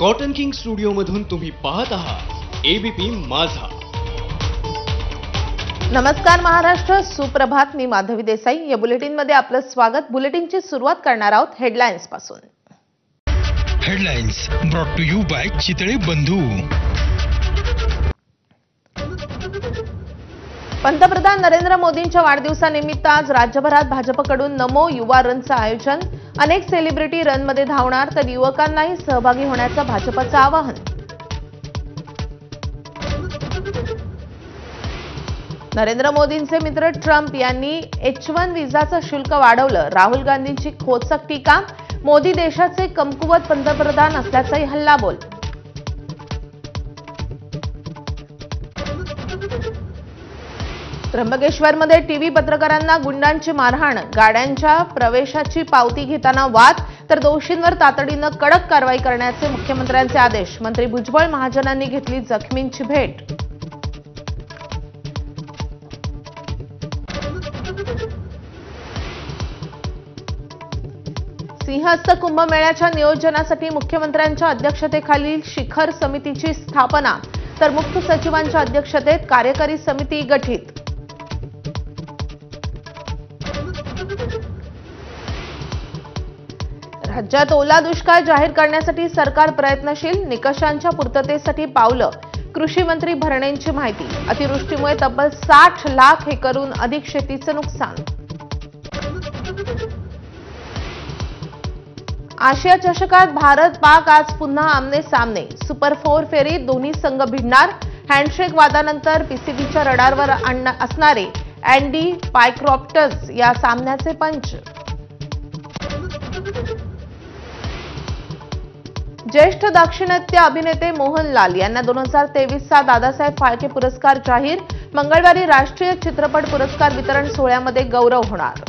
Cotton king studio मधून तुम्ही पाहत आहात एबीपी माझा। नमस्कार महाराष्ट्र, सुप्रभात। मी माधवी देसाई। या बुलेटिन मध्ये आपलं स्वागत। बुलेटिनची सुरुवात करणार आहोत हेडलाईन्स पासून। Headlines brought to you by Chitale Bandhu. पंतप्रधान नरेंद्र मोदींच्या वाढदिवसानिमित्त आज राज्यभरात भाजपकडून नमो युवा रनचं आयोजन। अनेक सेलिब्रिटी रनमध्ये धावणार, तर युवकांनाही सहभागी होण्याचं भाजपचं आवाहन। नरेंद्र मोदींचे मित्र ट्रम्प यांनी H1 व्हिसाचं शुल्क वाढवलं। राहुल गांधींची खोचक टीका। मोदी देशाचे कमकुवत पंतप्रधान असल्याचाही हल्लाबोल। त्र्यंबकेश्वरमध्ये टीव्ही पत्रकारांना गुंडांची मारहाण। गाड्यांच्या प्रवेशाची पावती घेताना वाद, तर दोषींवर तातडीनं कडक कारवाई करण्याचे मुख्यमंत्र्यांचे आदेश। मंत्री भुजबळ महाजनांनी घेतली जखमींची भेट। सिंहस्थ कुंभमेळ्याच्या नियोजनासाठी मुख्यमंत्र्यांच्या अध्यक्षतेखालील शिखर समितीची स्थापना, तर मुख्य सचिवांच्या अध्यक्षतेत कार्यकारी समिती गठीत। राज्यात ओला दुष्काळ जाहीर करण्यासाठी सरकार प्रयत्नशील। निकषांच्या पूर्ततेसाठी पावलं। कृषी मंत्री भरणेंची माहिती। अतिवृष्टीमुळे तब्बल 60 लाख एकरहून अधिक शेतीचं नुकसान। आशिया चषकात भारत पाक आज पुन्हा आमने सामने। सुपर 4 फेरीत दोन्ही संघ भिडणार। हँडशेक वादानंतर पीसीबीच्या रडारवर असणारे अँडी पायक्रॉफ्टस या सामन्याचे पंच। ज्येष्ठ दाक्षिणात्य अभिनेते मोहनलाल यांना 2023चा दादासाहेब फाळके पुरस्कार जाहीर। मंगळवारी राष्ट्रीय चित्रपट पुरस्कार वितरण सोहळ्यामध्ये गौरव होणार।